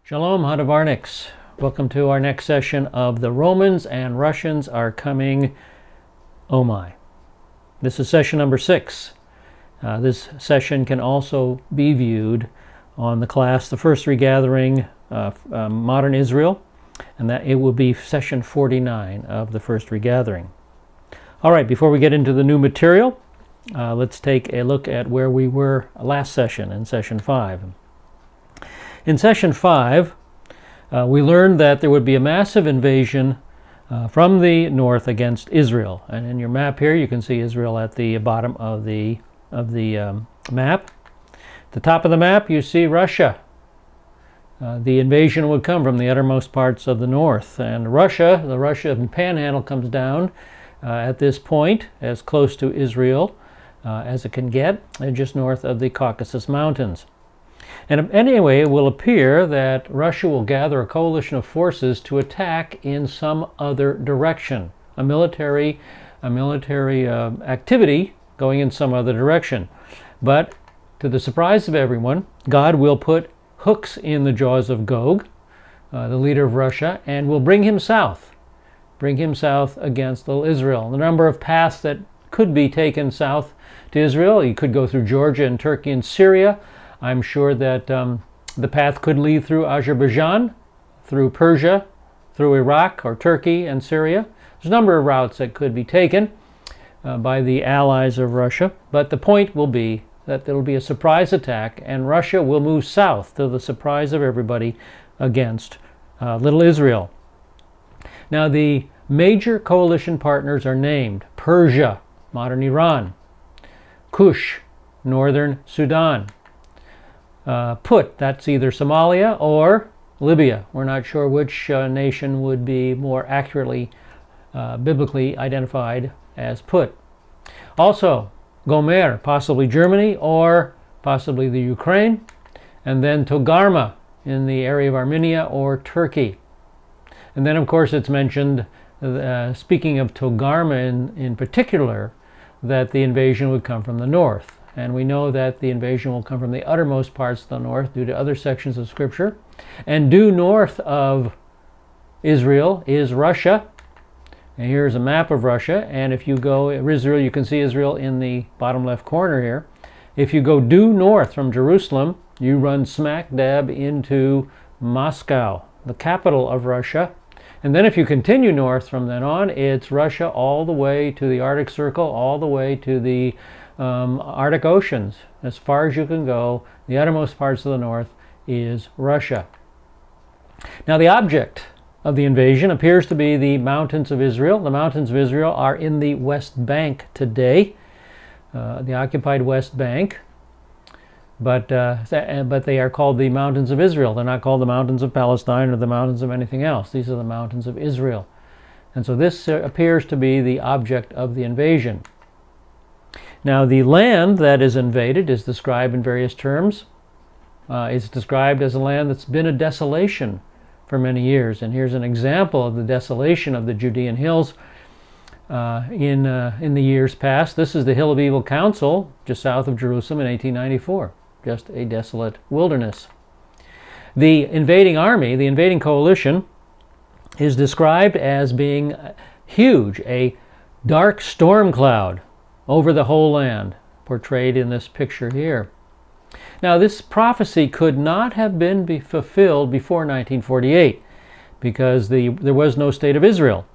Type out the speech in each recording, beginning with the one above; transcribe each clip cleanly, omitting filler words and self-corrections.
Shalom, HaDavarniks. Welcome to our next session of The Romans and Russians Are Coming. Oh my. This is session number 6. This session can also be viewed on the class, The First Regathering, Modern Israel, and that it will be session 49 of The First Regathering. All right, before we get into the new material, let's take a look at where we were last session, in session 5. In session 5, we learned that there would be a massive invasion from the north against Israel. And in your map here, you can see Israel at the bottom of the map. At the top of the map, you see Russia. The invasion would come from the uttermost parts of the north. And Russia, the Russian panhandle, comes down at this point, as close to Israel as it can get, just north of the Caucasus Mountains. And anyway, it will appear that Russia will gather a coalition of forces to attack in some other direction, a military activity going in some other direction. But to the surprise of everyone, God will put hooks in the jaws of Gog, the leader of Russia, and will bring him south against little Israel. The number of paths that could be taken south to Israel, you could go through Georgia and Turkey and Syria. I'm sure that the path could lead through Azerbaijan, through Persia, through Iraq or Turkey and Syria. There's a number of routes that could be taken by the allies of Russia, but the point will be that there will be a surprise attack and Russia will move south to the surprise of everybody against little Israel. Now the major coalition partners are named: Persia, modern Iran; Kush, northern Sudan; Put, that's either Somalia or Libya. We're not sure which nation would be more accurately biblically identified as Put. Also, Gomer, possibly Germany or possibly the Ukraine. And then Togarma in the area of Armenia or Turkey. And then, of course, it's mentioned, speaking of Togarma in particular, that the invasion would come from the north. And we know that the invasion will come from the uttermost parts of the north due to other sections of Scripture. And due north of Israel is Russia. And here's a map of Russia. And if you go Israel, you can see Israel in the bottom left corner here. If you go due north from Jerusalem, you run smack dab into Moscow, the capital of Russia. And then if you continue north from then on, it's Russia all the way to the Arctic Circle, all the way to the Arctic Oceans. As far as you can go, the uttermost parts of the north is Russia. Now the object of the invasion appears to be the mountains of Israel. The mountains of Israel are in the West Bank today, the occupied West Bank, but they are called the mountains of Israel. They're not called the mountains of Palestine or the mountains of anything else. These are the mountains of Israel. And so this appears to be the object of the invasion. Now the land that is invaded is described in various terms. It's described as a land that's been a desolation for many years. And here's an example of the desolation of the Judean hills in the years past. This is the Hill of Evil Council, just south of Jerusalem in 1894. Just a desolate wilderness. The invading army, the invading coalition, is described as being huge, a dark storm cloud over the whole land, portrayed in this picture here. Now this prophecy could not have been fulfilled before 1948 because there was no state of Israel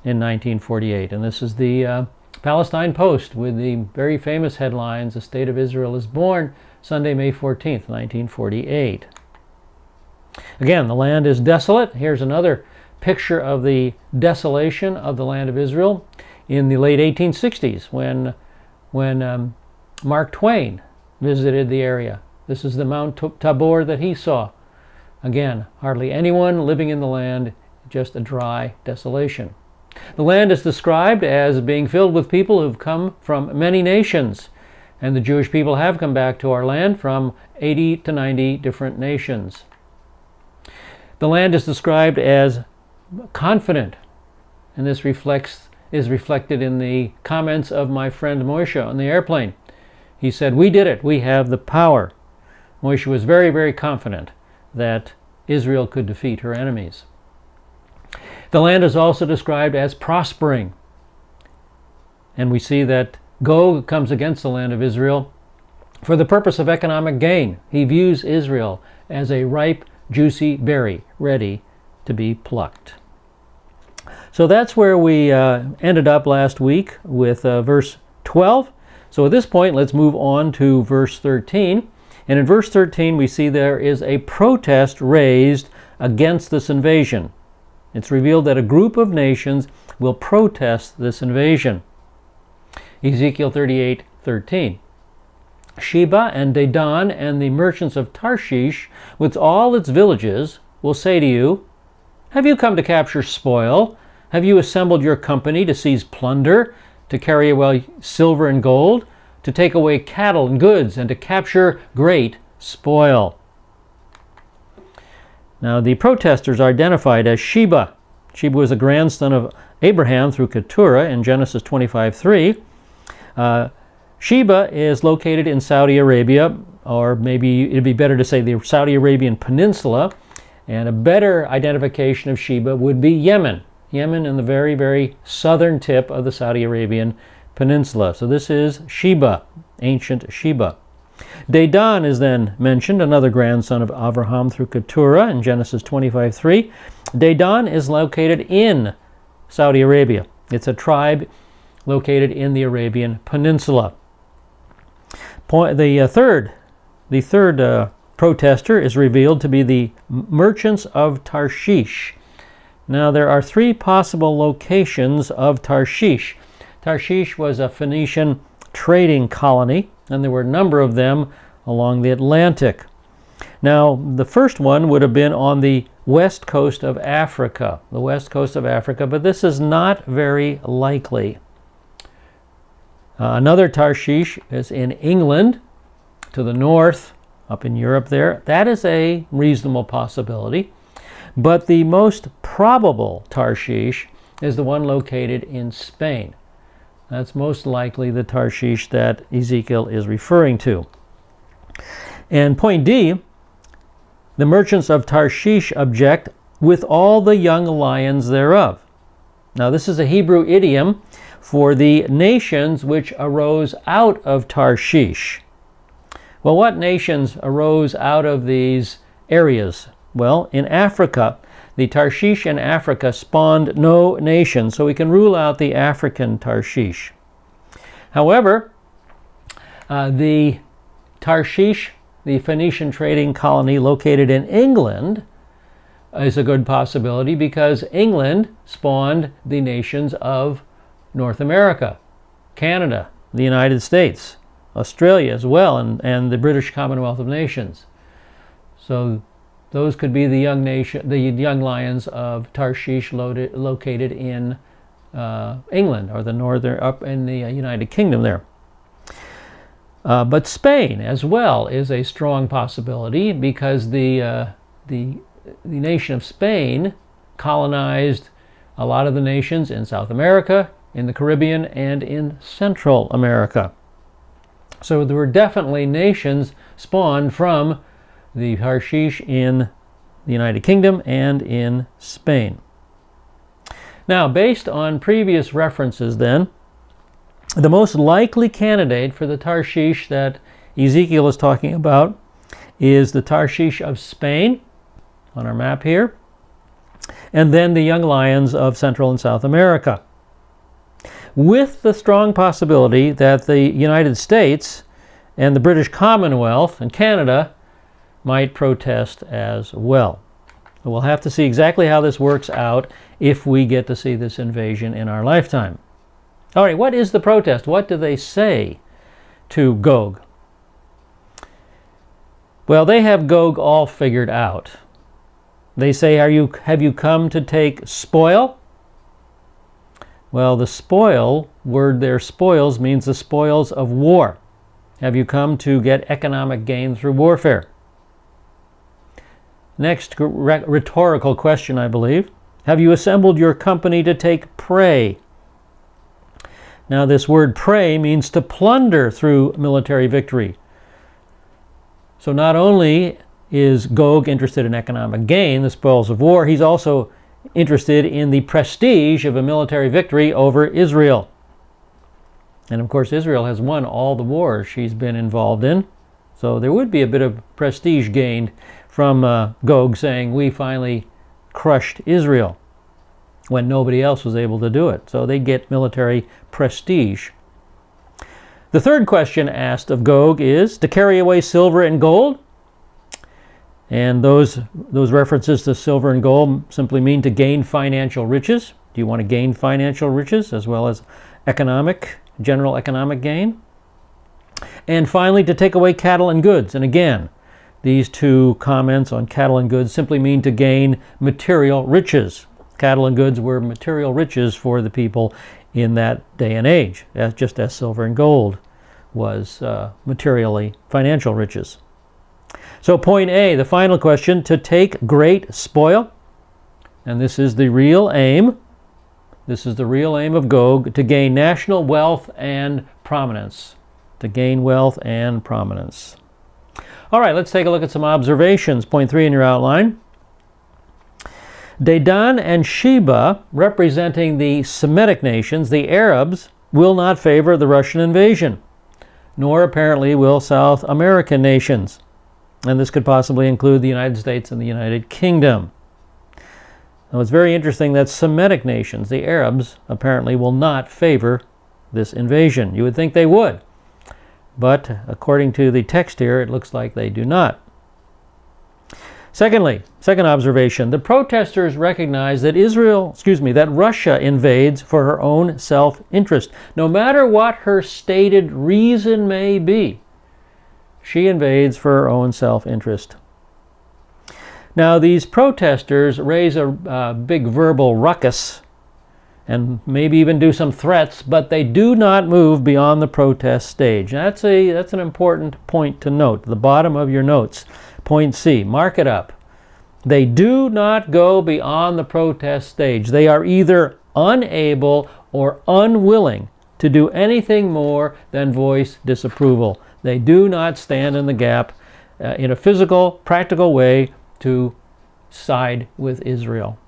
in 1948. And this is the Palestine Post with the very famous headlines, "The State of Israel is born, Sunday, May 14th, 1948. Again, the land is desolate. Here's another picture of the desolation of the land of Israel in the late 1860s when Mark Twain visited the area. This is the Mount Tabor that he saw. Again, hardly anyone living in the land, just a dry desolation. The land is described as being filled with people who've come from many nations, and the Jewish people have come back to our land from 80 to 90 different nations. The land is described as confident, and this is reflected in the comments of my friend Moshe on the airplane. He said, "We did it. We have the power." Moshe was very, very confident that Israel could defeat her enemies. The land is also described as prospering. And we see that Gog comes against the land of Israel for the purpose of economic gain. He views Israel as a ripe, juicy berry, ready to be plucked. So that's where we ended up last week with verse 12. So at this point, let's move on to verse 13. And in verse 13, we see there is a protest raised against this invasion. It's revealed that a group of nations will protest this invasion. Ezekiel 38:13. Sheba and Dedan and the merchants of Tarshish with all its villages will say to you, have you come to capture spoil? Have you assembled your company to seize plunder, to carry away silver and gold, to take away cattle and goods, and to capture great spoil? Now the protesters are identified as Sheba. Sheba was a grandson of Abraham through Keturah in Genesis 25:3. Sheba is located in Saudi Arabia, or maybe it'd be better to say the Saudi Arabian Peninsula, and a better identification of Sheba would be Yemen. Yemen in the very, very southern tip of the Saudi Arabian Peninsula. So this is Sheba, ancient Sheba. Dedan is then mentioned, another grandson of Abraham through Keturah in Genesis 25:3. Dedan is located in Saudi Arabia. It's a tribe located in the Arabian Peninsula. The third protester is revealed to be the merchants of Tarshish. Now there are three possible locations of Tarshish. Tarshish was a Phoenician trading colony, and there were a number of them along the Atlantic. Now the first one would have been on the west coast of Africa, but this is not very likely. Another Tarshish is in England, to the north, up in Europe there. That is a reasonable possibility. But the most probable Tarshish is the one located in Spain. That's most likely the Tarshish that Ezekiel is referring to. And point D, the merchants of Tarshish object with all the young lions thereof. Now this is a Hebrew idiom for the nations which arose out of Tarshish. Well, what nations arose out of these areas? Well, in Africa, the Tarshish in Africa spawned no nation, so we can rule out the African Tarshish. However, the Tarshish, the Phoenician trading colony located in England, is a good possibility because England spawned the nations of North America, Canada, the United States, Australia as well, and the British Commonwealth of Nations. So those could be the young lions of Tarshish located in England, or the northern, up in the United Kingdom there. But Spain as well is a strong possibility because the nation of Spain colonized a lot of the nations in South America, in the Caribbean, and in Central America. So there were definitely nations spawned from the Tarshish in the United Kingdom and in Spain. Now, based on previous references then, the most likely candidate for the Tarshish that Ezekiel is talking about is the Tarshish of Spain, on our map here, and then the young lions of Central and South America, with the strong possibility that the United States and the British Commonwealth and Canada might protest as well. We'll have to see exactly how this works out if we get to see this invasion in our lifetime. All right, what is the protest? What do they say to Gog? Well, they have Gog all figured out. They say, have you come to take spoil? Well, the spoil word there, spoils, means the spoils of war. Have you come to get economic gain through warfare? Next rhetorical question, I believe. Have you assembled your company to take prey? Now, this word prey means to plunder through military victory. So not only is Gog interested in economic gain, the spoils of war. He's also interested in the prestige of a military victory over Israel. And of course, Israel has won all the wars she's been involved in. So there would be a bit of prestige gained from Gog saying, we finally crushed Israel, when nobody else was able to do it. So they get military prestige. The third question asked of Gog is to carry away silver and gold. And those references to silver and gold simply mean to gain financial riches. Do you want to gain financial riches as well as general economic gain? And finally, to take away cattle and goods. And again, these two comments on cattle and goods simply mean to gain material riches. Cattle and goods were material riches for the people in that day and age, just as silver and gold was materially financial riches. So point A, the final question, to take great spoil. And this is the real aim. This is the real aim of Gog, to gain national wealth and prominence. To gain wealth and prominence. All right, let's take a look at some observations. Point 3 in your outline. Dedan and Sheba, representing the Semitic nations, the Arabs, will not favor the Russian invasion, nor apparently will South American nations. And this could possibly include the United States and the United Kingdom. Now, it's very interesting that Semitic nations, the Arabs, apparently will not favor this invasion. You would think they would. But according to the text here, it looks like they do not. Secondly, second observation, the protesters recognize that that Russia invades for her own self-interest. No matter what her stated reason may be, she invades for her own self-interest. Now, these protesters raise a big verbal ruckus and maybe even do some threats, but they do not move beyond the protest stage. That's an important point to note. The bottom of your notes, point C, mark it up. They do not go beyond the protest stage. They are either unable or unwilling to do anything more than voice disapproval. They do not stand in the gap in a physical, practical way to side with Israel.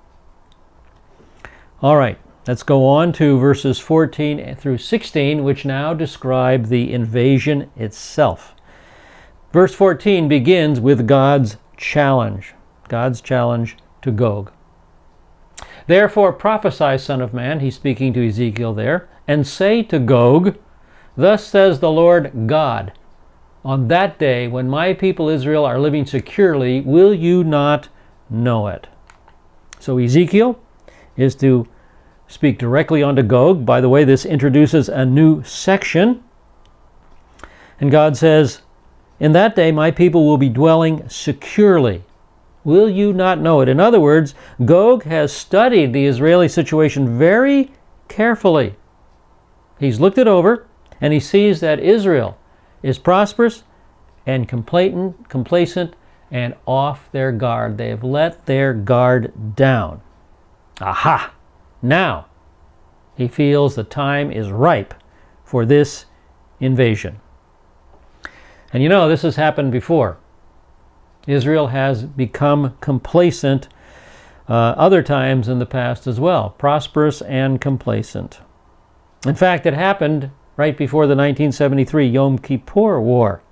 All right. Let's go on to verses 14 through 16, which now describe the invasion itself. Verse 14 begins with God's challenge to Gog. Therefore prophesy, Son of Man, he's speaking to Ezekiel there, and say to Gog, thus says the Lord God, on that day when my people Israel are living securely, will you not know it? So Ezekiel is to speak directly onto Gog. By the way, this introduces a new section. And God says, in that day my people will be dwelling securely. Will you not know it? In other words, Gog has studied the Israeli situation very carefully. He's looked it over, and he sees that Israel is prosperous and complacent and off their guard. They have let their guard down. Aha! Now, he feels the time is ripe for this invasion. And you know, this has happened before. Israel has become complacent other times in the past as well, prosperous and complacent. In fact, it happened right before the 1973 Yom Kippur War.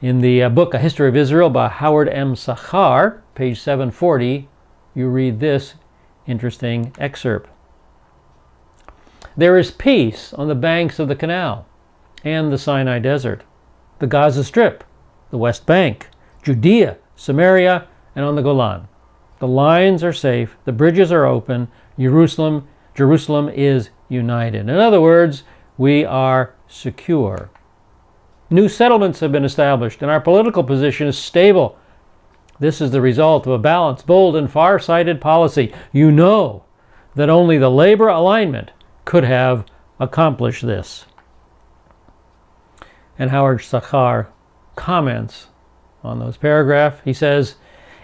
In the book A History of Israel by Howard M. Sachar, page 740, you read this interesting excerpt. There is peace on the banks of the canal and the Sinai Desert, the Gaza Strip, the West Bank, Judea, Samaria, and on the Golan. The lines are safe, the bridges are open, Jerusalem is united. In other words, we are secure. New settlements have been established, and our political position is stable. This is the result of a balanced, bold, and far-sighted policy. You know that only the labor alignment could have accomplished this. And Howard Sachar comments on those paragraphs. He says,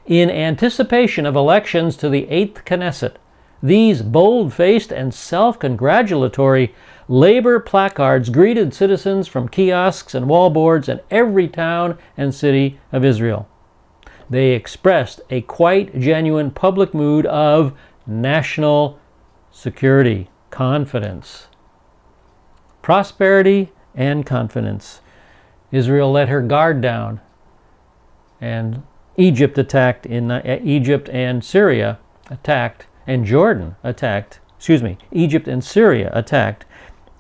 in anticipation of elections to the 8th Knesset, these bold-faced and self-congratulatory labor placards greeted citizens from kiosks and wallboards in every town and city of Israel. they expressed a quite genuine public mood of national security, confidence, prosperity, and confidence. Israel let her guard down, and Egypt attacked in Egypt and Syria attacked, and Jordan attacked. Egypt and Syria attacked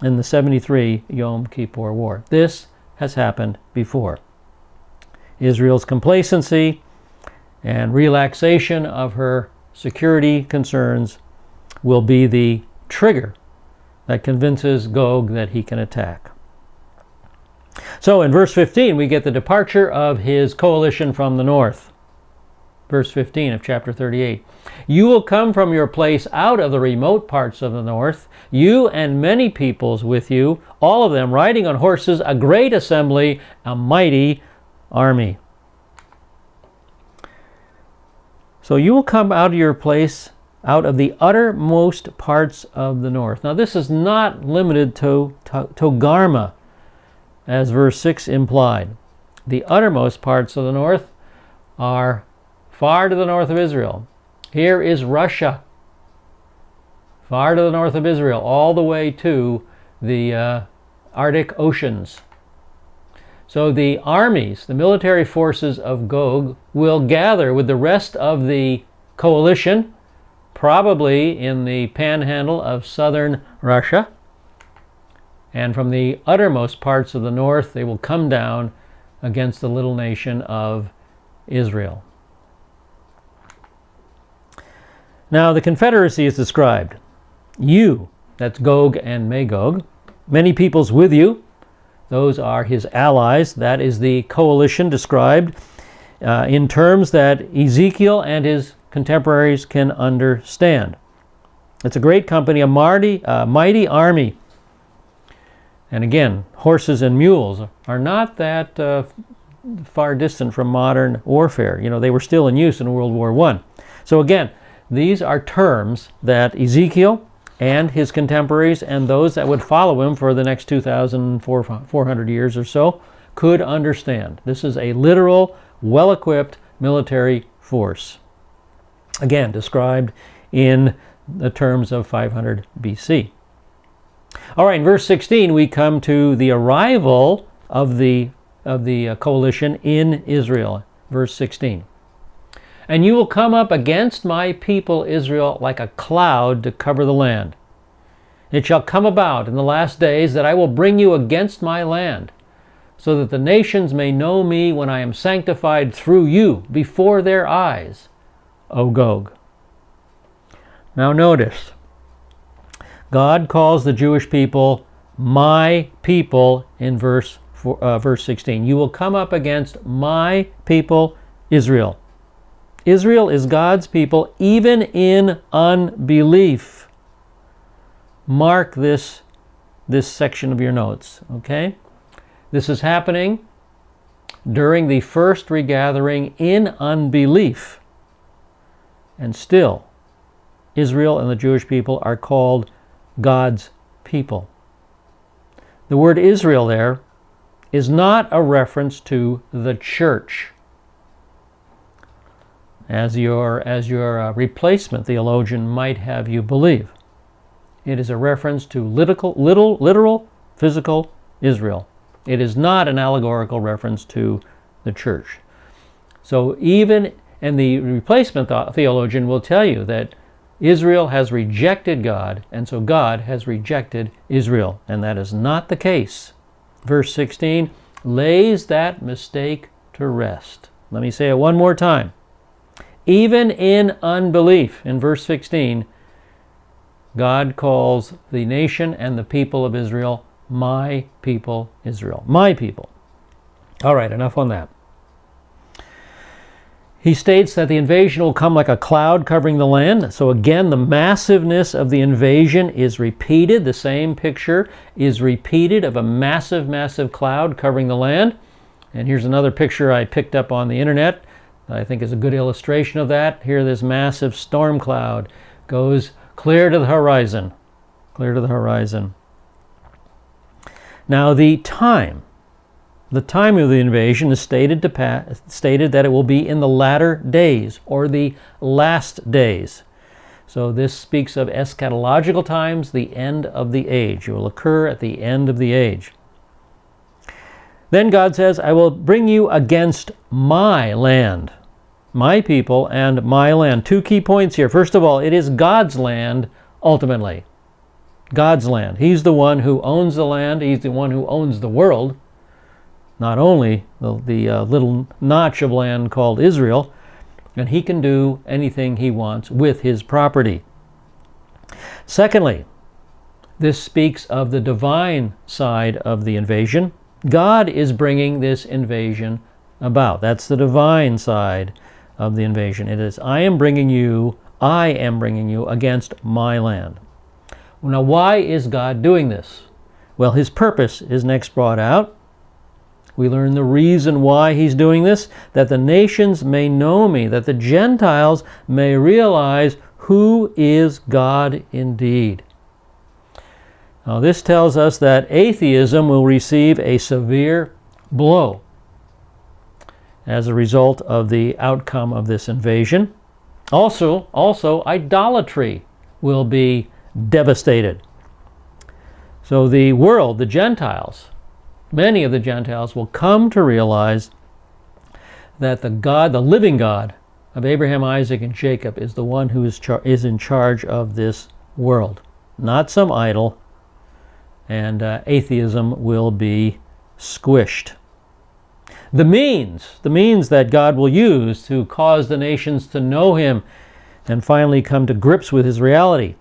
in the 73 Yom Kippur War. This has happened before. Israel's complacency and relaxation of her security concerns will be the trigger that convinces Gog that he can attack. So in verse 15, we get the departure of his coalition from the north. Verse 15 of chapter 38. You will come from your place out of the remote parts of the north, you and many peoples with you, all of them riding on horses, a great assembly, a mighty army. So you will come out of your place, out of the uttermost parts of the north. Now this is not limited to Togarmah, as verse 6 implied. The uttermost parts of the north are far to the north of Israel. Here is Russia, far to the north of Israel, all the way to the Arctic Oceans. So the armies, the military forces of Gog, will gather with the rest of the coalition, probably in the panhandle of southern Russia. And from the uttermost parts of the north, they will come down against the little nation of Israel. Now, the confederacy is described. You, that's Gog and Magog, many peoples with you, those are his allies. That is the coalition described in terms that Ezekiel and his contemporaries can understand. It's a great company, a mighty army. And again, horses and mules are not that far distant from modern warfare. You know, they were still in use in World War I. So again, these are terms that Ezekiel and his contemporaries and those that would follow him for the next 2,400 years or so could understand. This is a literal, well-equipped military force. Again, described in the terms of 500 BC. All right, in verse 16, we come to the arrival of the coalition in Israel. Verse 16. And you will come up against my people Israel like a cloud to cover the land. It shall come about in the last days that I will bring you against my land, so that the nations may know me when I am sanctified through you before their eyes, O Gog. Now notice, God calls the Jewish people my people in verse 16. You will come up against my people Israel. Israel is God's people even in unbelief. Mark this section of your notes, okay? This is happening during the first regathering in unbelief. And still, Israel and the Jewish people are called God's people. The word Israel there is not a reference to the church, as your replacement theologian might have you believe. It is a reference to literal physical Israel. It is not an allegorical reference to the church. So even, and the replacement theologian will tell you that Israel has rejected God, and so God has rejected Israel. And that is not the case. Verse 16 lays that mistake to rest. Let me say it one more time. Even in unbelief, in verse 16, God calls the nation and the people of Israel, my people Israel. My people. All right, enough on that. He states that the invasion will come like a cloud covering the land. So again, the massiveness of the invasion is repeated. The same picture is repeated of a massive, massive cloud covering the land. And here's another picture I picked up on the internet that I think is a good illustration of that. Here, this massive storm cloud goes clear to the horizon. Clear to the horizon. Now, the time The time of the invasion is stated that it will be in the latter days, or the last days. So this speaks of eschatological times, the end of the age. It will occur at the end of the age. Then God says, I will bring you against my land, my people and my land. Two key points here. First of all, it is God's land ultimately. God's land. He's the one who owns the land. He's the one who owns the world. Not only the little notch of land called Israel, and he can do anything he wants with his property. Secondly, this speaks of the divine side of the invasion. God is bringing this invasion about. That's the divine side of the invasion. It is, I am bringing you against my land. Now, why is God doing this? Well, his purpose is next brought out. We learn the reason why he's doing this, that the nations may know me, that the Gentiles may realize who is God indeed. Now, this tells us that atheism will receive a severe blow as a result of the outcome of this invasion. Also, idolatry will be devastated. So the world, the Gentiles, many of the Gentiles will come to realize that the living God of Abraham, Isaac, and Jacob is the one who is in charge of this world, not some idol, and atheism will be squished. The means that God will use to cause the nations to know him and finally come to grips with his reality.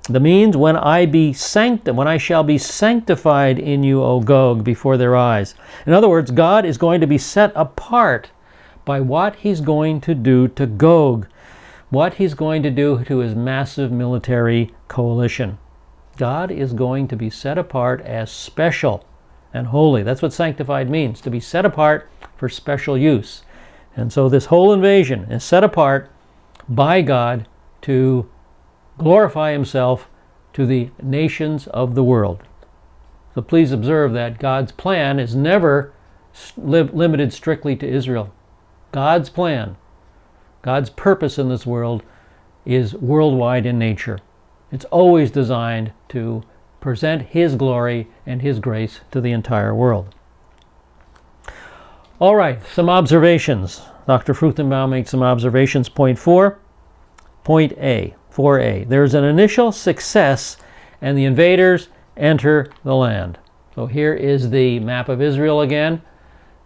The means, when I shall be sanctified in you, O Gog, before their eyes. In other words, God is going to be set apart by what he's going to do to Gog, what he's going to do to his massive military coalition. God is going to be set apart as special and holy. That's what sanctified means, to be set apart for special use. And so this whole invasion is set apart by God to glorify himself to the nations of the world. So please observe that God's plan is never limited strictly to Israel. God's plan, God's purpose in this world is worldwide in nature. It's always designed to present his glory and his grace to the entire world. All right, some observations. Dr. Fruchtenbaum makes some observations. Point 4, point A. 4a. There's an initial success and the invaders enter the land. So here is the map of Israel again.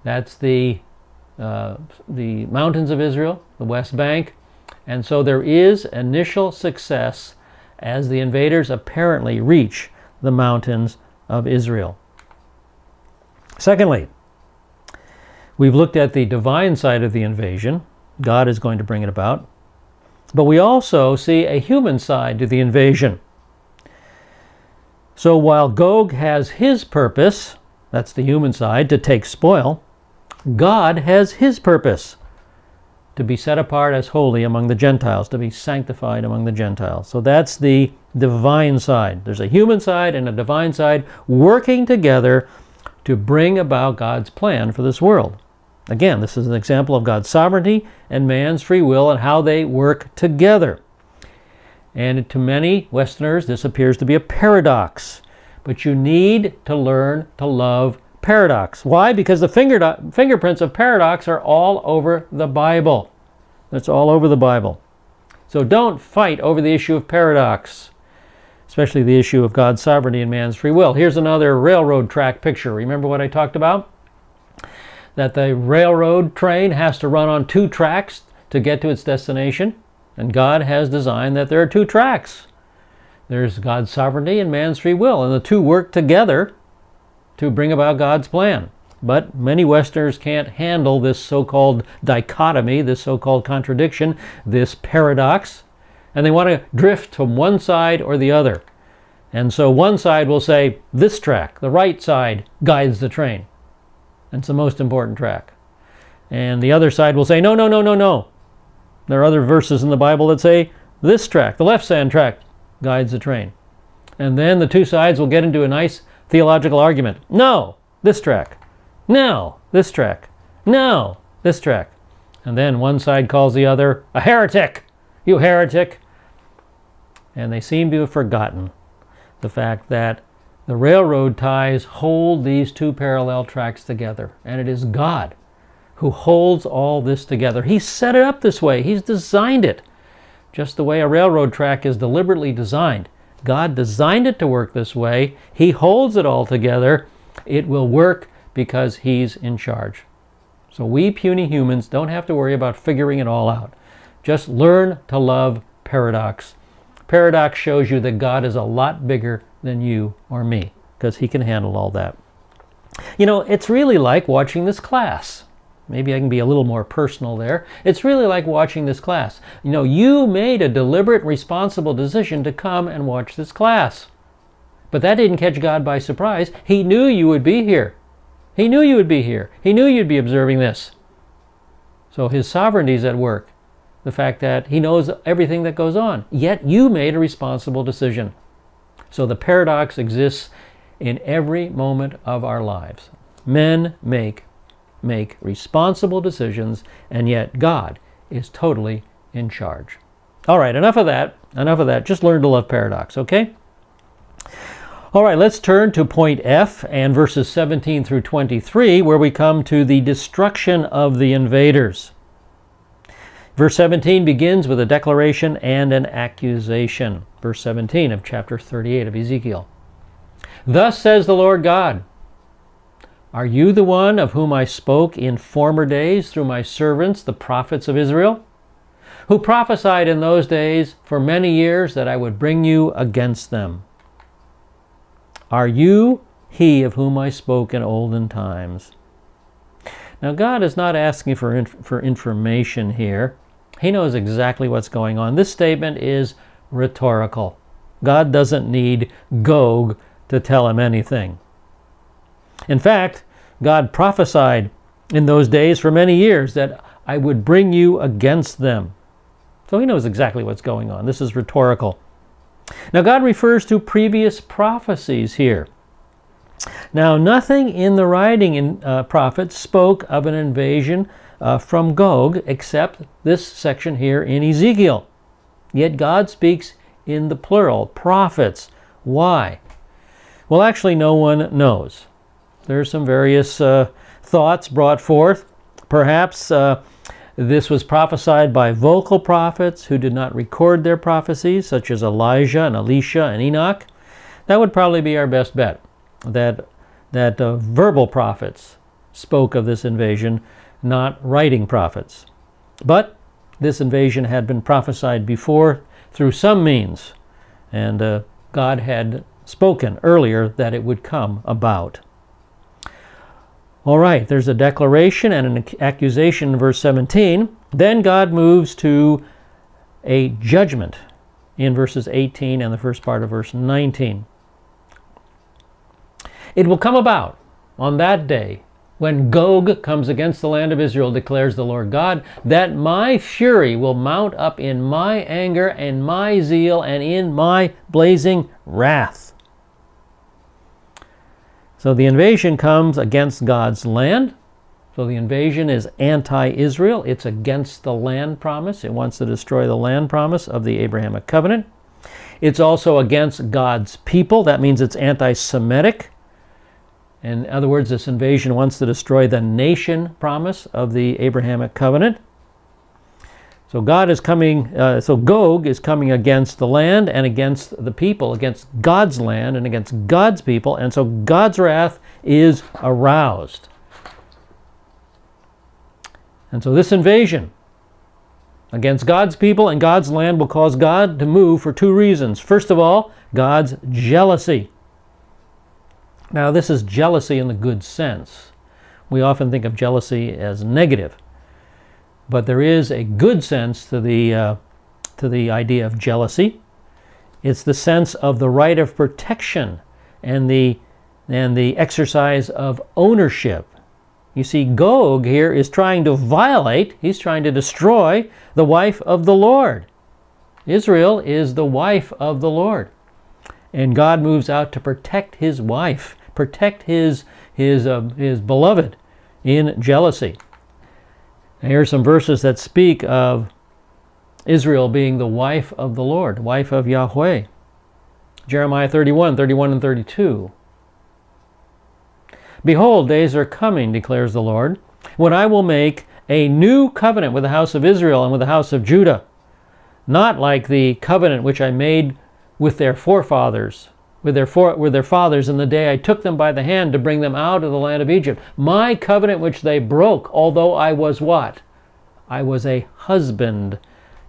That's the mountains of Israel, the West Bank. And so there is initial success as the invaders apparently reach the mountains of Israel. Secondly, we've looked at the divine side of the invasion. God is going to bring it about. But we also see a human side to the invasion. So while Gog has his purpose, that's the human side, to take spoil, God has his purpose, to be set apart as holy among the Gentiles, to be sanctified among the Gentiles. So that's the divine side. There's a human side and a divine side working together to bring about God's plan for this world. Again, this is an example of God's sovereignty and man's free will and how they work together. And to many Westerners, this appears to be a paradox. But you need to learn to love paradox. Why? Because the fingerprints of paradox are all over the Bible. It's all over the Bible. So don't fight over the issue of paradox, especially the issue of God's sovereignty and man's free will. Here's another railroad track picture. Remember what I talked about? That the railroad train has to run on 2 tracks to get to its destination. And God has designed that there are 2 tracks. There's God's sovereignty and man's free will. And the two work together to bring about God's plan. But many Westerners can't handle this so-called dichotomy, this so-called contradiction, this paradox. And they want to drift from one side or the other. And so one side will say, this track, the right side, guides the train. It's the most important track. And the other side will say, no, no, no, no, no. There are other verses in the Bible that say, this track, the left-hand track, guides the train. And then the two sides will get into a nice theological argument. No, this track No, this track. No, this track. And then one side calls the other a heretic. You heretic. And they seem to have forgotten the fact that the railroad ties hold these two parallel tracks together. And it is God who holds all this together. He set it up this way. He's designed it. Just the way a railroad track is deliberately designed. God designed it to work this way. He holds it all together. It will work because He's in charge. So we puny humans don't have to worry about figuring it all out. Just learn to love paradox. Paradox shows you that God is a lot bigger than you or me, because He can handle all that. You know, it's really like watching this class. Maybe I can be a little more personal there. It's really like watching this class. You know, you made a deliberate, responsible decision to come and watch this class. But that didn't catch God by surprise. He knew you would be here. He knew you would be here. He knew you'd be observing this. So His sovereignty is at work. The fact that He knows everything that goes on. Yet you made a responsible decision. So the paradox exists in every moment of our lives. Men make responsible decisions, and yet God is totally in charge. All right, enough of that. Enough of that. Just learn to love paradox, okay? All right, let's turn to point F and verses 17 through 23, where we come to the destruction of the invaders. Verse 17 begins with a declaration and an accusation. Verse 17 of chapter 38 of Ezekiel. Thus says the Lord God, are you the one of whom I spoke in former days through my servants, the prophets of Israel, who prophesied in those days for many years that I would bring you against them? Are you he of whom I spoke in olden times? Now God is not asking for information here. He knows exactly what's going on. This statement is rhetorical. God doesn't need Gog to tell Him anything. In fact, God prophesied in those days for many years that I would bring you against them. So He knows exactly what's going on. This is rhetorical. Now God refers to previous prophecies here. Now nothing in the writing in prophets spoke of an invasion from Gog except this section here in Ezekiel. Yet God speaks in the plural, prophets. Why? Well, actually no one knows. There's some various thoughts brought forth. Perhaps this was prophesied by vocal prophets who did not record their prophecies, such as Elijah and Elisha and Enoch. That would probably be our best bet, that verbal prophets spoke of this invasion, not writing prophets. But this invasion had been prophesied before through some means, and God had spoken earlier that it would come about. All right, there's a declaration and an accusation in verse 17. Then God moves to a judgment in verses 18 and the first part of verse 19. It will come about on that day when Gog comes against the land of Israel, declares the Lord God, that my fury will mount up in my anger and my zeal and in my blazing wrath. So the invasion comes against God's land. So the invasion is anti-Israel. It's against the land promise. It wants to destroy the land promise of the Abrahamic covenant. It's also against God's people. That means it's anti-Semitic. In other words, this invasion wants to destroy the nation promise of the Abrahamic covenant. So God is coming, so Gog is coming against the land and against the people, against God's land and against God's people, and so God's wrath is aroused. And so this invasion against God's people and God's land will cause God to move for two reasons. First of all, God's jealousy. Now this is jealousy in the good sense. We often think of jealousy as negative. But there is a good sense to the idea of jealousy. It's the sense of the right of protection and the exercise of ownership. You see, Gog here is trying to violate, he's trying to destroy the wife of the Lord. Israel is the wife of the Lord. And God moves out to protect His wife, protect his beloved in jealousy. And here are some verses that speak of Israel being the wife of the Lord, wife of Yahweh. Jeremiah 31 and 32. Behold, days are coming, declares the Lord, when I will make a new covenant with the house of Israel and with the house of Judah, not like the covenant which I made with their forefathers, with their fathers in the day I took them by the hand to bring them out of the land of Egypt. My covenant which they broke, although I was what? I was a husband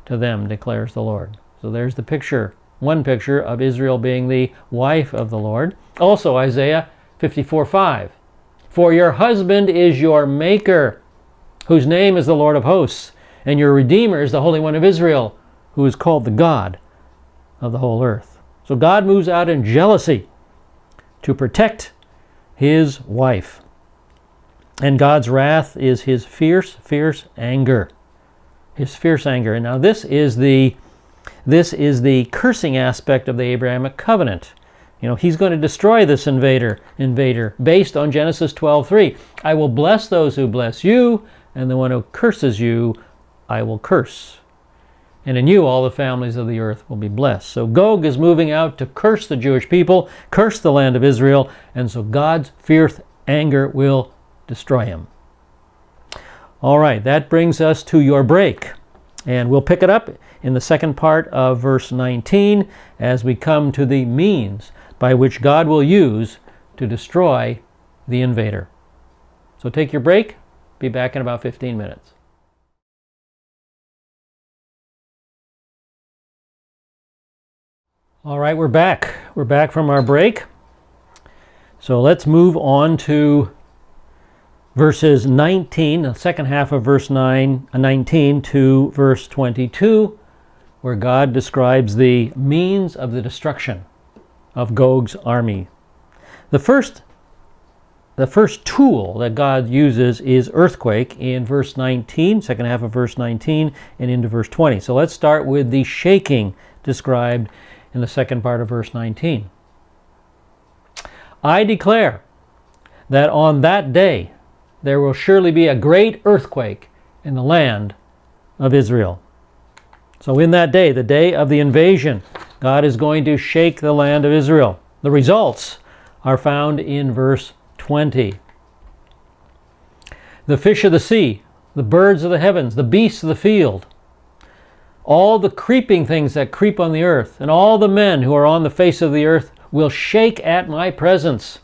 to them, declares the Lord. So there's the picture, one picture of Israel being the wife of the Lord. Also Isaiah 54:5. For your husband is your maker, whose name is the Lord of hosts, and your Redeemer is the Holy One of Israel, who is called the God of the whole earth. So God moves out in jealousy to protect his wife. And God's wrath is his fierce anger. His fierce anger. And now this is the cursing aspect of the Abrahamic covenant. You know, he's going to destroy this invader based on Genesis 12:3. I will bless those who bless you, and the one who curses you, I will curse. And in you all the families of the earth will be blessed. So Gog is moving out to curse the Jewish people, curse the land of Israel, and so God's fierce anger will destroy him. All right, that brings us to your break. And we'll pick it up in the second part of verse 19 as we come to the means by which God will use to destroy the invader. So take your break. Be back in about 15 minutes. All right, we're back. We're back from our break. So let's move on to verses 19, the second half of verse 19 to verse 22, where God describes the means of the destruction of Gog's army. The first tool that God uses is earthquake in verse 19, second half of verse 19, and into verse 20. So let's start with the shaking described in the second part of verse 19. I declare that on that day there will surely be a great earthquake in the land of Israel. So in that day, the day of the invasion, God is going to shake the land of Israel. The results are found in verse 20. The fish of the sea, the birds of the heavens, the beasts of the field, all the creeping things that creep on the earth, and all the men who are on the face of the earth will shake at my presence.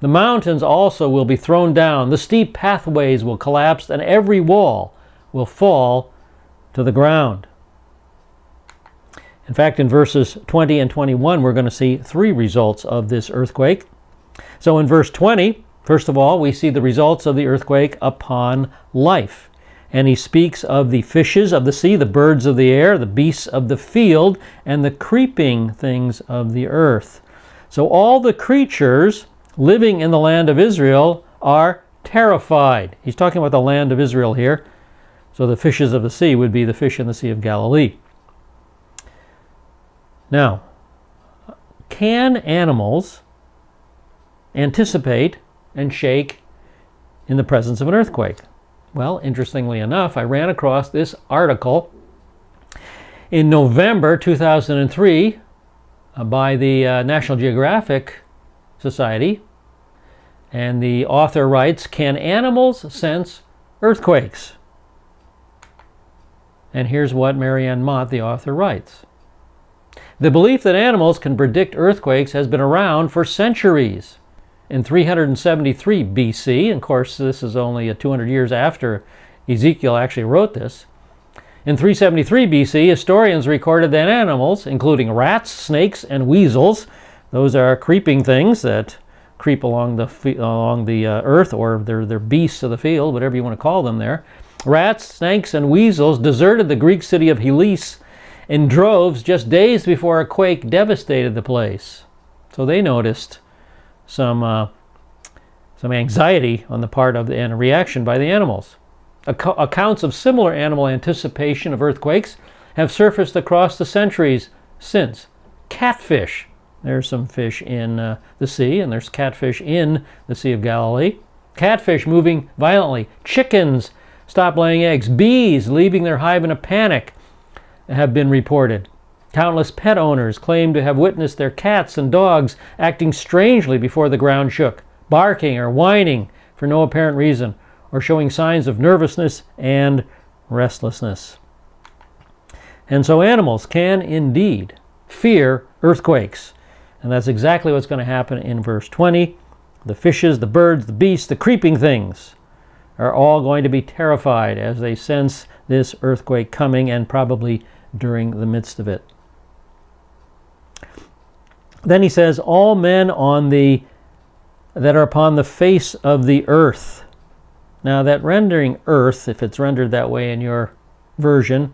The mountains also will be thrown down, the steep pathways will collapse, and every wall will fall to the ground. In fact, in verses 20 and 21, we're going to see three results of this earthquake. So in verse 20, first of all, we see the results of the earthquake upon life. And he speaks of the fishes of the sea, the birds of the air, the beasts of the field, and the creeping things of the earth. So all the creatures living in the land of Israel are terrified. He's talking about the land of Israel here. So the fishes of the sea would be the fish in the Sea of Galilee. Now, can animals anticipate and shake in the presence of an earthquake? Well, interestingly enough, I ran across this article in November 2003 by the National Geographic Society, and the author writes, "Can animals sense earthquakes?" And here's what Marianne Mott, the author, writes. The belief that animals can predict earthquakes has been around for centuries. In 373 BC, and of course this is only 200 years after Ezekiel actually wrote this, in 373 BC, historians recorded that animals, including rats, snakes, and weasels, those are creeping things that creep along the earth, or they're beasts of the field, whatever you want to call them there. Rats, snakes, and weasels deserted the Greek city of Helis in droves just days before a quake devastated the place. So they noticed some anxiety on the part of and a reaction by the animals. Accounts of similar animal anticipation of earthquakes have surfaced across the centuries since. Catfish There's some fish in the sea, and there's catfish in the Sea of Galilee. Catfish moving violently. Chickens stop laying eggs. Bees leaving their hive in a panic have been reported. Countless pet owners claim to have witnessed their cats and dogs acting strangely before the ground shook, barking or whining for no apparent reason, or showing signs of nervousness and restlessness. And so animals can indeed fear earthquakes. And that's exactly what's going to happen in verse 20. The fishes, the birds, the beasts, the creeping things are all going to be terrified as they sense this earthquake coming, and probably during the midst of it. Then he says, all men that are upon the face of the earth. Now that rendering earth, if it's rendered that way in your version,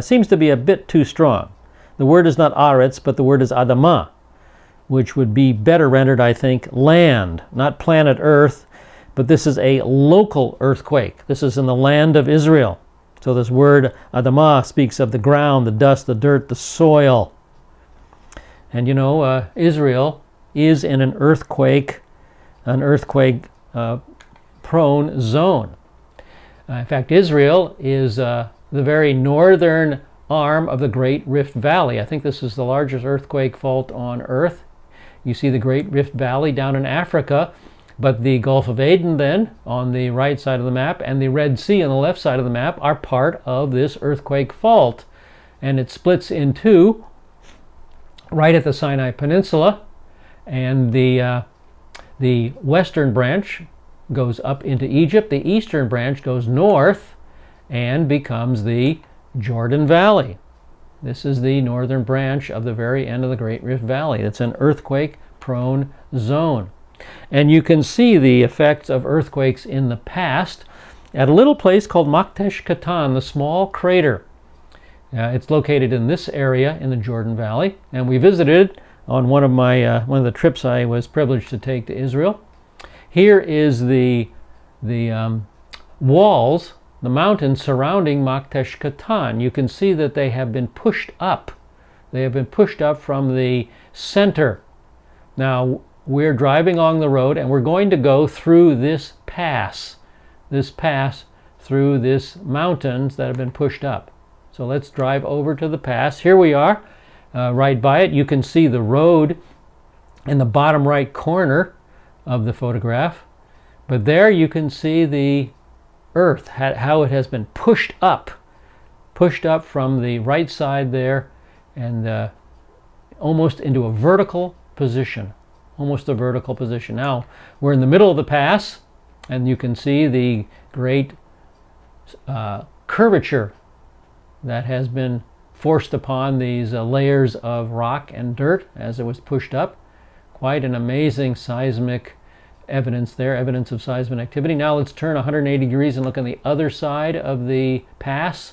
seems to be a bit too strong. The word is not aretz, but the word is adamah, which would be better rendered, I think, land, not planet earth, but this is a local earthquake. This is in the land of Israel. So this word adamah speaks of the ground, the dust, the dirt, the soil. And you know, Israel is in an earthquake prone zone. In fact, Israel is the very northern arm of the Great Rift Valley. I think this is the largest earthquake fault on Earth. You see the Great Rift Valley down in Africa, but the Gulf of Aden then on the right side of the map and the Red Sea on the left side of the map are part of this earthquake fault. And it splits in two right at the Sinai Peninsula, and the western branch goes up into Egypt. The eastern branch goes north and becomes the Jordan Valley. This is the northern branch of the very end of the Great Rift Valley. It's an earthquake-prone zone. And you can see the effects of earthquakes in the past at a little place called Maktesh Katan, the small crater. It's located in this area in the Jordan Valley, and we visited on one of the trips I was privileged to take to Israel. Here is the walls, the mountains surrounding Maktesh Katan. You can see that they have been pushed up. They have been pushed up from the center. Now we're driving along the road, and we're going to go through this pass through this mountains that have been pushed up. So let's drive over to the pass. Here we are, right by it. You can see the road in the bottom right corner of the photograph. But there you can see the earth, how it has been pushed up from the right side there, and almost into a vertical position. Almost a vertical position. Now, we're in the middle of the pass, and you can see the great curvature that has been forced upon these layers of rock and dirt as it was pushed up. Quite an amazing seismic evidence there, evidence of seismic activity. Now let's turn 180 degrees and look on the other side of the pass.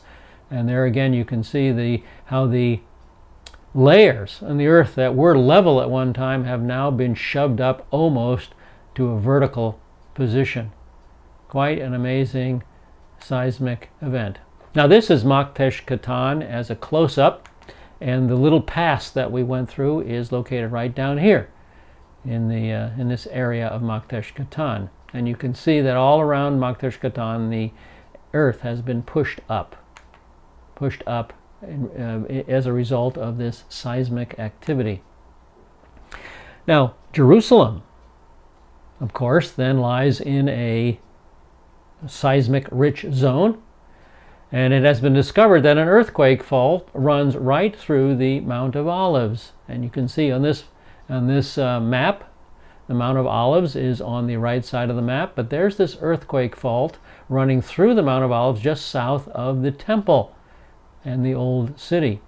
And there again you can see how the layers on the earth that were level at one time have now been shoved up almost to a vertical position. Quite an amazing seismic event. Now this is Maktesh Katan as a close-up, and the little pass that we went through is located right down here in this area of Maktesh Katan. And you can see that all around Maktesh Katan the earth has been pushed up as a result of this seismic activity. Now Jerusalem, of course, then lies in a seismic rich zone. And it has been discovered that an earthquake fault runs right through the Mount of Olives. And you can see on this map, the Mount of Olives is on the right side of the map, but there's this earthquake fault running through the Mount of Olives just south of the temple and the old city.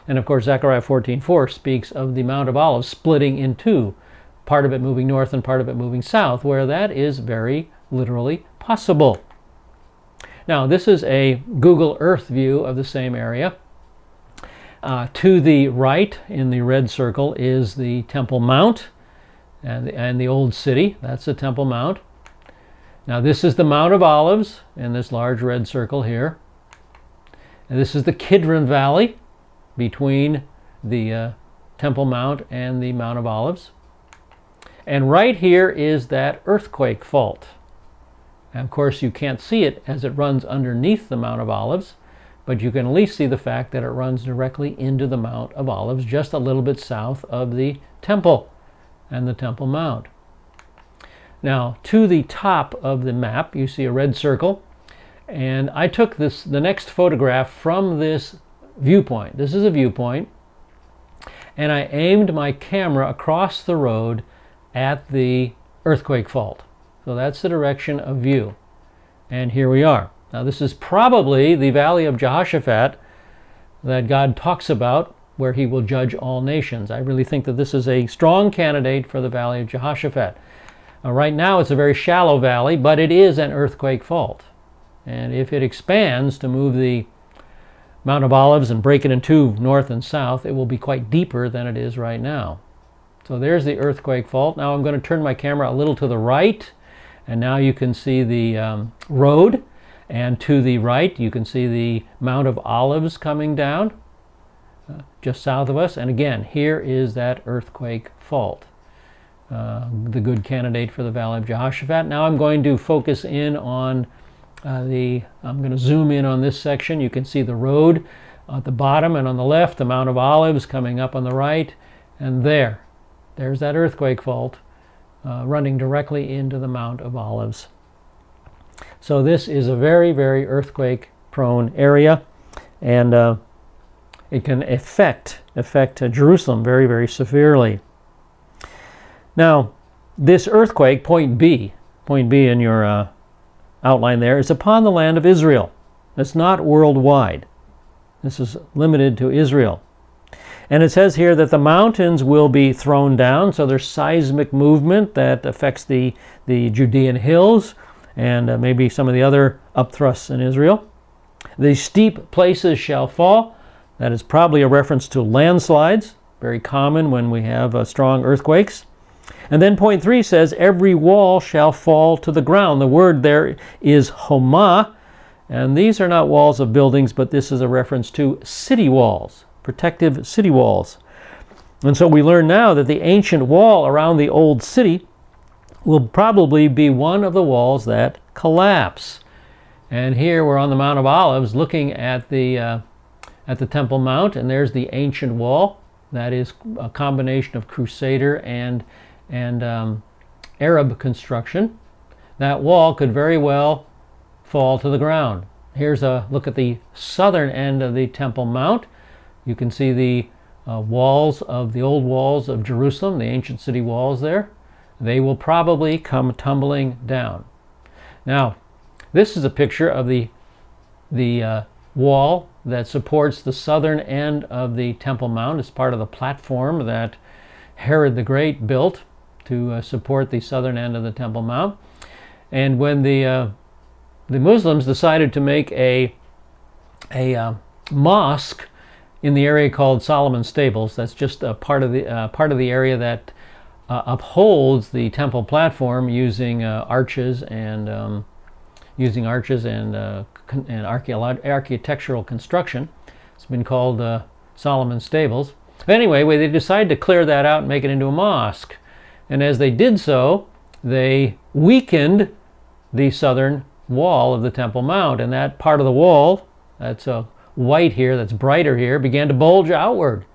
And of course, Zechariah 14:4 speaks of the Mount of Olives splitting in two, part of it moving north and part of it moving south, where that is very literally possible. Now, this is a Google Earth view of the same area. To the right, in the red circle, is the Temple Mount and the old city. That's the Temple Mount. Now, this is the Mount of Olives in this large red circle here. And this is the Kidron Valley between the Temple Mount and the Mount of Olives. And right here is that earthquake fault. And of course, you can't see it as it runs underneath the Mount of Olives, but you can at least see the fact that it runs directly into the Mount of Olives, just a little bit south of the temple and the Temple Mount. Now, to the top of the map, you see a red circle, and I took the next photograph from this viewpoint. This is a viewpoint, and I aimed my camera across the road at the earthquake fault. So that's the direction of view. And here we are. Now this is probably the valley of Jehoshaphat that God talks about, where he will judge all nations. I really think that this is a strong candidate for the valley of Jehoshaphat. Right now it's a very shallow valley, but it is an earthquake fault. And if it expands to move the Mount of Olives and break it in two, north and south, it will be quite deeper than it is right now. So there's the earthquake fault. Now I'm going to turn my camera a little to the right, and now you can see the road, and to the right you can see the Mount of Olives coming down just south of us. And again, here is that earthquake fault, the good candidate for the valley of Jehoshaphat. Now I'm going to focus in on I'm going to zoom in on this section. You can see the road at the bottom, and on the left the Mount of Olives coming up on the right, and there's that earthquake fault running directly into the Mount of Olives. So this is a very, very earthquake-prone area, and it can affect Jerusalem very, very severely. Now, this earthquake, point B in your outline there, is upon the land of Israel. It's not worldwide. This is limited to Israel. And it says here that the mountains will be thrown down, so there's seismic movement that affects the Judean hills and maybe some of the other upthrusts in Israel. The steep places shall fall. That is probably a reference to landslides, very common when we have strong earthquakes. And then point 3 says, every wall shall fall to the ground. The word there is homah, and these are not walls of buildings, but this is a reference to city walls, protective city walls. And so we learn now that the ancient wall around the old city will probably be one of the walls that collapse. And here we're on the Mount of Olives looking at the Temple Mount, and there's the ancient wall. That is a combination of Crusader and Arab construction. That wall could very well fall to the ground. Here's a look at the southern end of the Temple Mount. You can see the walls of the old walls of Jerusalem, the ancient city walls there. They will probably come tumbling down. Now, this is a picture of the wall that supports the southern end of the Temple Mount. It's part of the platform that Herod the Great built to support the southern end of the Temple Mount. And when the Muslims decided to make a mosque in the area called Solomon's Stables, that's just a part of the area that upholds the temple platform using arches and architectural construction. It's been called Solomon's Stables. Anyway, they decided to clear that out and make it into a mosque. And as they did so, they weakened the southern wall of the Temple Mount. And that part of the wall, that's white here, that's brighter here, began to bulge outward.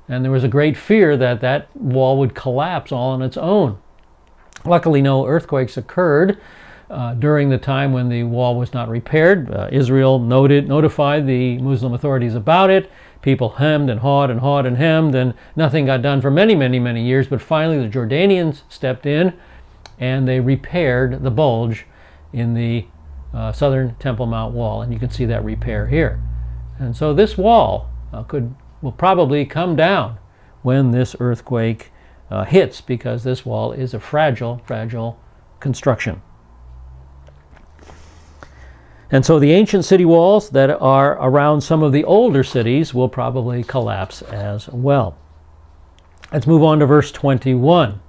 And there was a great fear that that wall would collapse all on its own. Luckily, no earthquakes occurred during the time when the wall was not repaired. Israel notified the Muslim authorities about it. People hemmed and hawed and hawed and hemmed, and nothing got done for many, many, many years. But finally, the Jordanians stepped in, and they repaired the bulge in the southern Temple Mount wall. And you can see that repair here. And so this wall will probably come down when this earthquake hits, because this wall is a fragile construction. And so the ancient city walls that are around some of the older cities will probably collapse as well. Let's move on to verse 21.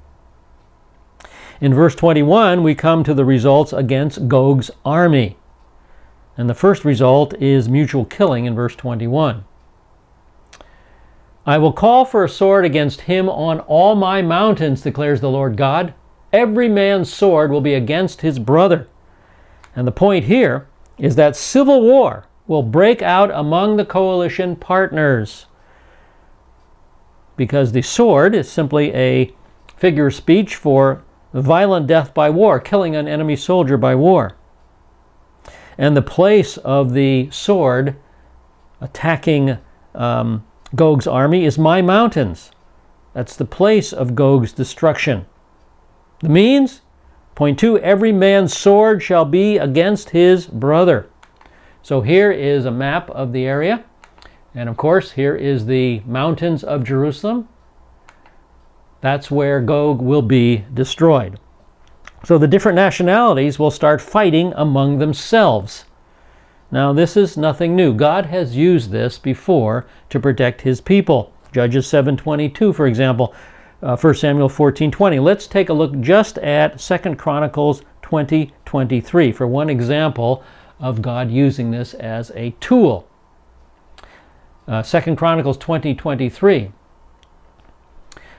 In verse 21, we come to the results against Gog's army. And the first result is mutual killing in verse 21. I will call for a sword against him on all my mountains, declares the Lord God. Every man's sword will be against his brother. And the point here is that civil war will break out among the coalition partners, because the sword is simply a figure of speech for violent death by war, killing an enemy soldier by war. And the place of the sword attacking Gog's army is my mountains. That's the place of Gog's destruction. The means? Point 2, every man's sword shall be against his brother. So here is a map of the area. And of course, here is the mountains of Jerusalem. That's where Gog will be destroyed. So the different nationalities will start fighting among themselves. Now, this is nothing new. God has used this before to protect his people. Judges 7:22, for example, 1 Samuel 14:20. Let's take a look just at 2 Chronicles 20:23 for one example of God using this as a tool. 2 Chronicles 20:23.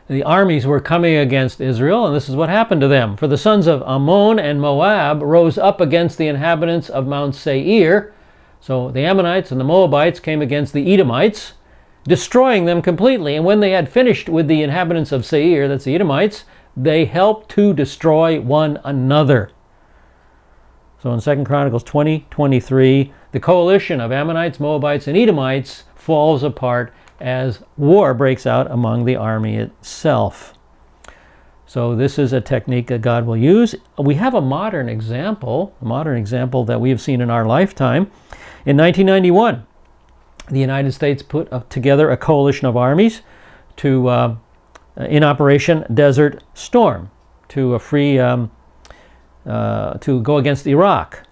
The armies were coming against Israel, and this is what happened to them. For the sons of Ammon and Moab rose up against the inhabitants of Mount Seir. So the Ammonites and the Moabites came against the Edomites, destroying them completely. And when they had finished with the inhabitants of Seir, that's the Edomites, they helped to destroy one another. So in 2 Chronicles 20:23, the coalition of Ammonites, Moabites, and Edomites falls apart as war breaks out among the army itself. So this is a technique that God will use. We have a modern example that we have seen in our lifetime. In 1991, the United States put together a coalition of armies to, in Operation Desert Storm, to go against Iraq.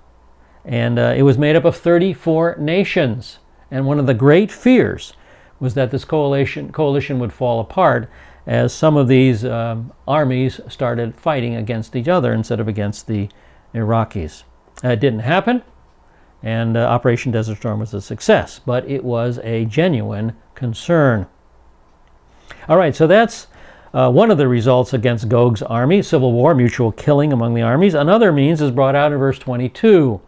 And it was made up of 34 nations. And one of the great fears was that this coalition would fall apart as some of these armies started fighting against each other instead of against the Iraqis. It didn't happen, and Operation Desert Storm was a success, but it was a genuine concern. All right, so that's one of the results against Gog's army, civil war, mutual killing among the armies. Another means is brought out in verse 22.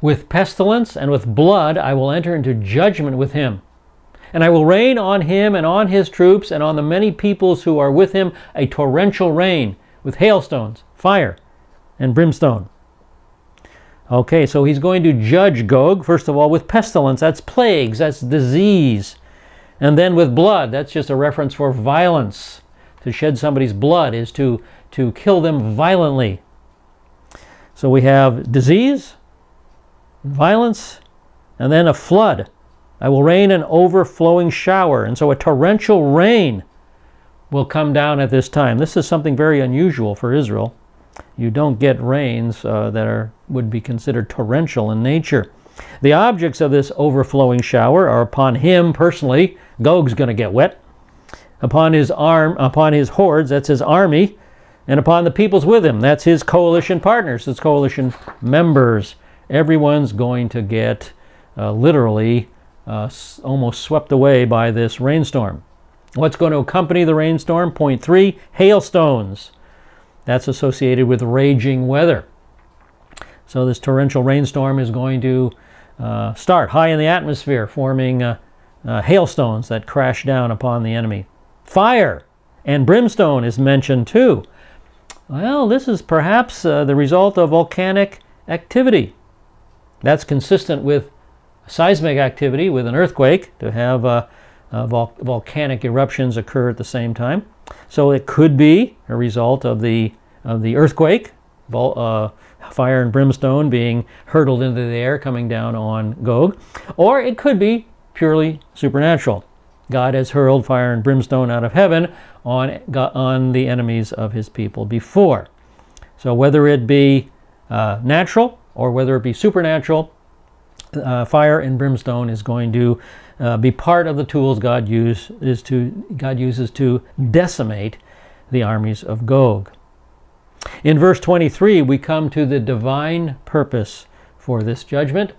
With pestilence and with blood I will enter into judgment with him, and I will rain on him and on his troops and on the many peoples who are with him a torrential rain with hailstones, fire, and brimstone. Okay, so he's going to judge Gog, first of all, with pestilence. That's plagues, that's disease. And then with blood, that's just a reference for violence. To shed somebody's blood is to kill them violently. So we have disease, violence, and then a flood. I will rain an overflowing shower. And so a torrential rain will come down at this time. This is something very unusual for Israel. You don't get rains that would be considered torrential in nature. The objects of this overflowing shower are upon him personally. Gog's going to get wet. Upon his hordes, that's his army. And upon the peoples with him, that's his coalition partners, his coalition members. Everyone's going to get literally almost swept away by this rainstorm. What's going to accompany the rainstorm? Point 3, hailstones. That's associated with raging weather. So this torrential rainstorm is going to start high in the atmosphere, forming hailstones that crash down upon the enemy. Fire and brimstone is mentioned too. Well, this is perhaps the result of volcanic activity. That's consistent with seismic activity, with an earthquake, to have volcanic eruptions occur at the same time. So it could be a result of the earthquake, fire and brimstone being hurtled into the air, coming down on Gog. Or it could be purely supernatural. God has hurled fire and brimstone out of heaven on the enemies of his people before. So whether it be natural or whether it be supernatural, fire and brimstone is going to be part of the tools God uses to decimate the armies of Gog. In verse 23, we come to the divine purpose for this judgment.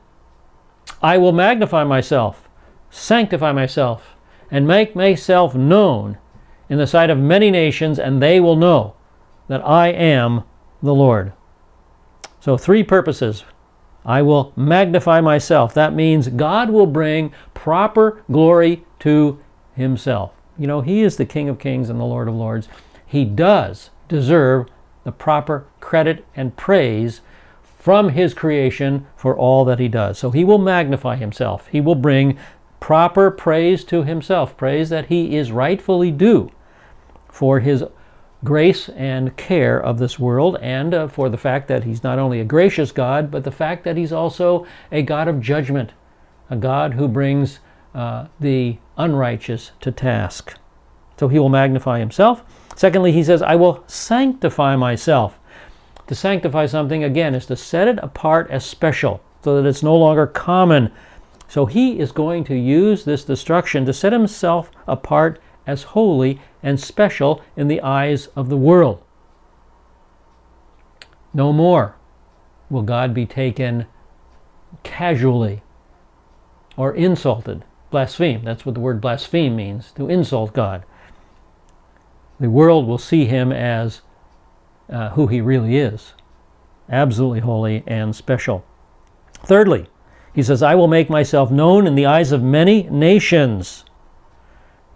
I will magnify myself sanctify myself and make myself known in the sight of many nations, and they will know that I am the Lord. So 3 purposes. I will magnify myself. That means God will bring proper glory to himself. You know, he is the King of Kings and the Lord of Lords. He does deserve the proper credit and praise from his creation for all that he does. So he will magnify himself. He will bring proper praise to himself, praise that he is rightfully due for his grace and care of this world, and for the fact that he's not only a gracious God, but the fact that he's also a God of judgment, a God who brings the unrighteous to task. So he will magnify himself. Secondly, he says, I will sanctify myself. To sanctify something, again, is to set it apart as special, so that it's no longer common. So he is going to use this destruction to set himself apart as holy and special in the eyes of the world. No more will God be taken casually or insulted. Blaspheme, that's what the word blaspheme means, to insult God. The world will see him as who he really is, absolutely holy and special. Thirdly, he says, I will make myself known in the eyes of many nations.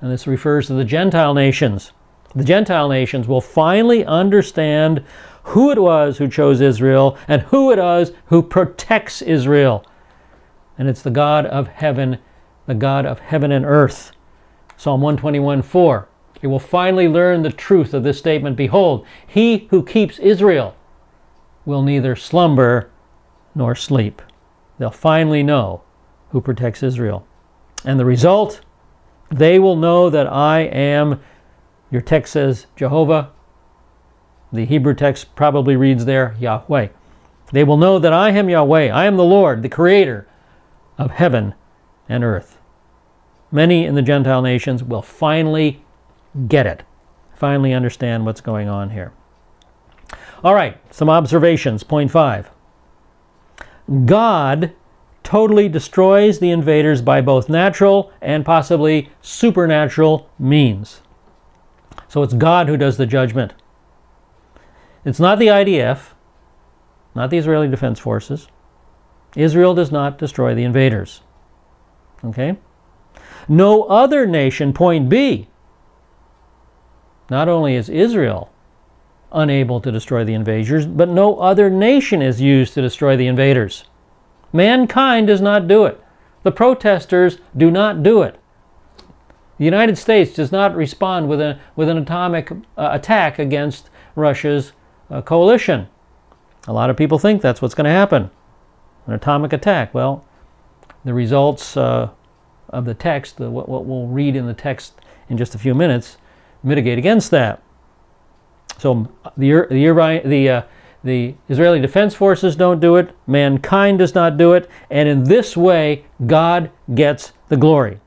And this refers to the Gentile nations. The Gentile nations will finally understand who it was who chose Israel and who it was who protects Israel. And it's the God of heaven, the God of heaven and earth. Psalm 121:4. They will finally learn the truth of this statement. Behold, he who keeps Israel will neither slumber nor sleep. They'll finally know who protects Israel. And the result, they will know that I am, your text says Jehovah. The Hebrew text probably reads there Yahweh. They will know that I am Yahweh. I am the Lord, the creator of heaven and earth. Many in the Gentile nations will finally get it, finally understand what's going on here. All right, some observations. Point 5. God totally destroys the invaders by both natural and possibly supernatural means. So it's God who does the judgment. It's not the IDF, not the Israeli Defense Forces. Israel does not destroy the invaders. Okay? No other nation, point B. Not only is Israel unable to destroy the invaders, but no other nation is used to destroy the invaders. Mankind does not do it. The protesters do not do it. The United States does not respond with an atomic attack against Russia's coalition. A lot of people think that's what's going to happen, an atomic attack. Well, the results of the text, what we'll read in the text in just a few minutes, mitigate against that. So the Israeli Defense Forces don't do it, mankind does not do it, and in this way, God gets the glory.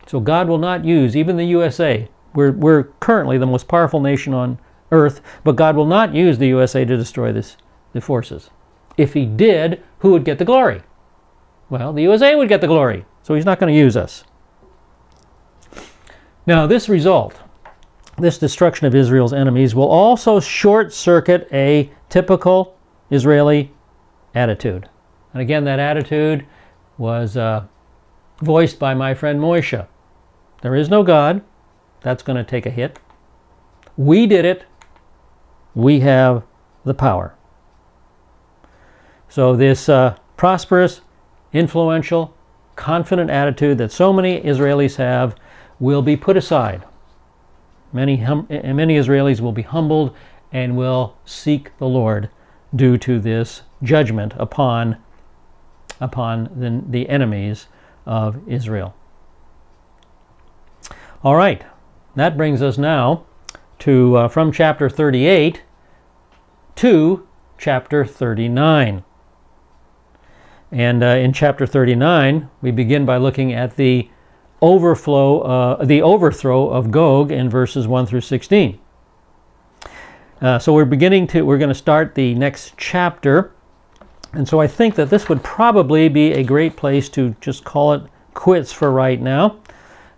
So God will not use, even the USA, we're currently the most powerful nation on earth, but God will not use the USA to destroy the forces. If he did, who would get the glory? Well, the USA would get the glory, so he's not going to use us. Now, this result, this destruction of Israel's enemies, will also short-circuit a typical Israeli attitude. And again, that attitude was voiced by my friend Moshe. There is no God. That's going to take a hit. We did it. We have the power. So this prosperous, influential, confident attitude that so many Israelis have will be put aside. Many Israelis will be humbled and will seek the Lord due to this judgment upon the enemies of Israel. All right, that brings us now to from chapter 38 to chapter 39. And in chapter 39, we begin by looking at the overthrow of Gog in verses 1 through 16. So we're going to start the next chapter, and so I think that this would probably be a great place to just call it quits for right now.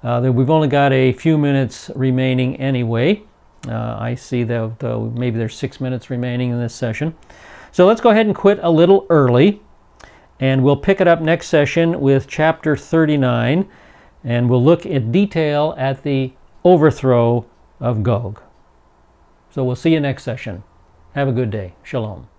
We've only got a few minutes remaining anyway. I see that maybe there's 6 minutes remaining in this session. So let's go ahead and quit a little early, and we'll pick it up next session with chapter 39, and we'll look in detail at the overthrow of Gog. So we'll see you next session. Have a good day. Shalom.